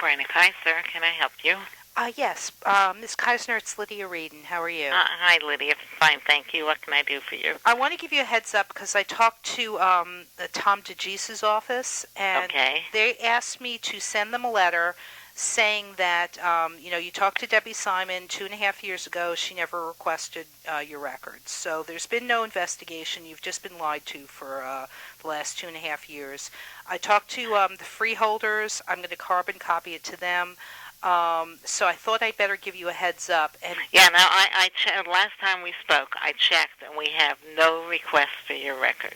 BRYNA, KEISER. Can I help you? Yes. Ms. KEISER, it's LIDYA RADIN. How are you? Hi, Lydia. Fine, thank you. What can I do for you? I want to give you a heads up because I talked to Tom DeGise's office, and they asked me to send them a letter saying that, you talked to Debbie Simon 2.5 years ago. She never requested your records. So there's been no investigation. You've just been lied to for the last 2.5 years. I talked to the freeholders. I'm going to carbon copy it to them. So I thought I'd better give you a heads up. And yeah, now I last time we spoke, I checked, and we have no request for your records.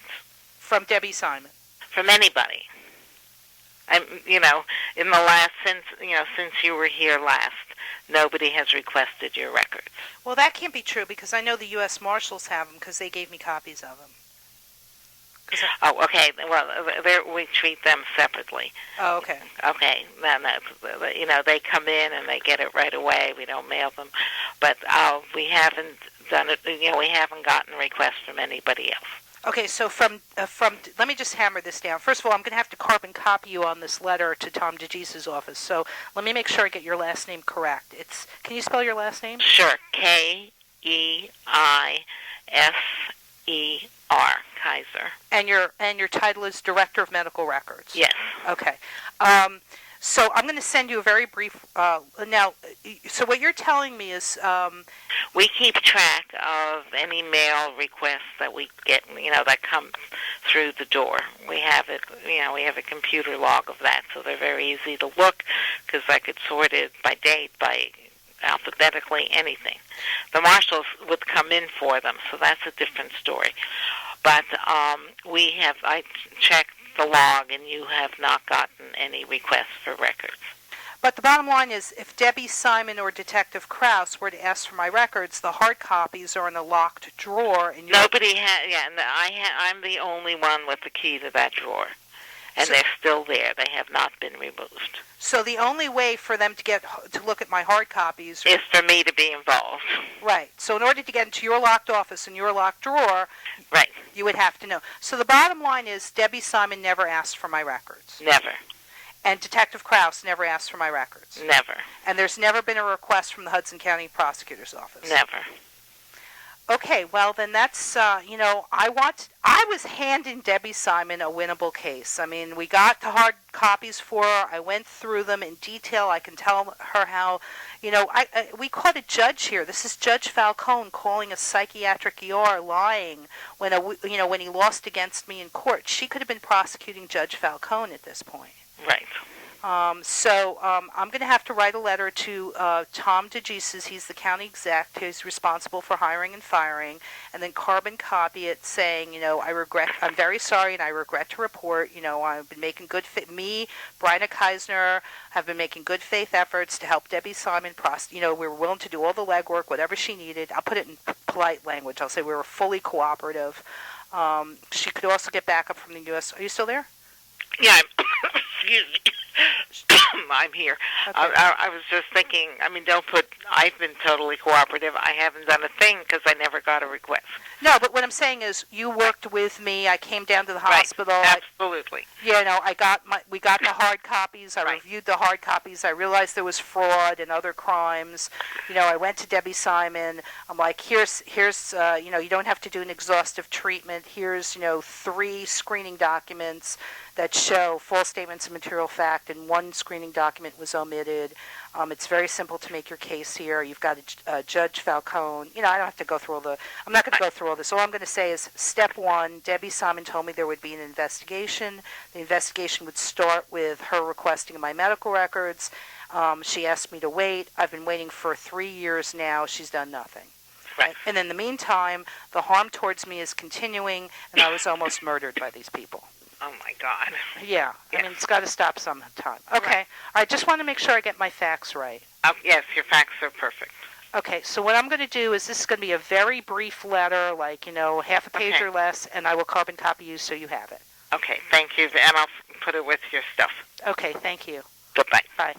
From Debbie Simon? From anybody. In the last, since you were here last, nobody has requested your records. Well, that can't be true because I know the U.S. Marshals have them because they gave me copies of them. Oh, okay. Well, we treat them separately. Oh, okay. Okay. Then they come in and they get it right away. We don't mail them, but we haven't done it. We haven't gotten a request from anybody else. Okay, so from let me just hammer this down. First of all, I'm going to have to carbon copy you on this letter to Tom DeGise's office. So let me make sure I get your last name correct. Can you spell your last name? Sure. KEISER. KEISER. And your title is Director of Medical Records. Yes. Okay. So I'm going to send you a very brief. Now, so what you're telling me is we keep track of any mail requests that we get. That come through the door. We have it. We have a computer log of that, so they're very easy to look because I could sort it by date, by alphabetically, anything. The marshals would come in for them, so that's a different story. But I checked the log, and you have not gotten any requests for records. But the bottom line is, if Debbie Simon or Detective Krause were to ask for my records, the hard copies are in a locked drawer. And nobody has. Yeah, I'm the only one with the key to that drawer, and they're still there. They have not been removed. So the only way for them to look at my hard copies is for me to be involved. Right. So in order to get into your locked office and your locked drawer, right, you would have to know. So the bottom line is Debbie Simon never asked for my records. Never. And Detective Krause never asked for my records. Never. And there's never been a request from the Hudson County Prosecutor's office. Never. Okay, well then that's I was handing Debbie Simon a winnable case. I mean, we got the hard copies for her. I went through them in detail. I can tell her how, we caught a judge here. This is Judge Falcone calling a psychiatric ER lying when when he lost against me in court. She could have been prosecuting Judge Falcone at this point. Right. So I'm going to have to write a letter to Tom DeGise's. He's the county exec. He's responsible for hiring and firing, and then carbon copy it saying, I'm very sorry, and I regret to report, I've been making BRYNA KEISER, have been making good faith efforts to help Debbie Simon. We were willing to do all the legwork, whatever she needed. I'll put it in polite language. I'll say we were fully cooperative. She could also get backup from the U.S. Are you still there? Yeah. Excuse me. I'm here. Okay. I was just thinking, I've been totally cooperative. I haven't done a thing because I never got a request. No, but what I'm saying is you worked with me. I came down to the hospital. Absolutely. We got the hard copies. I reviewed the hard copies. I realized there was fraud and other crimes. I went to Debbie Simon. I'm like, here's you don't have to do an exhaustive treatment. Here's, 3 screening documents that show false statements of material fact, and 1 screening document was omitted. It's very simple to make your case here. You've got a Judge Falcone. I don't have to go through I'm not going to go through all this. All I'm going to say is, step 1, Debbie Simon told me there would be an investigation. The investigation would start with her requesting my medical records. She asked me to wait. I've been waiting for 3 years now. She's done nothing. Right. And in the meantime, the harm towards me is continuing, and I was almost murdered by these people. Oh, my God. Yeah. Yes. It's got to stop sometime. Okay. Right. I just want to make sure I get my facts right. Yes, your facts are perfect. Okay. So what I'm going to do is this is going to be a very brief letter, like, half a page or less, and I will carbon copy you so you have it. Okay. Thank you. And I'll put it with your stuff. Okay. Thank you. Goodbye. Bye.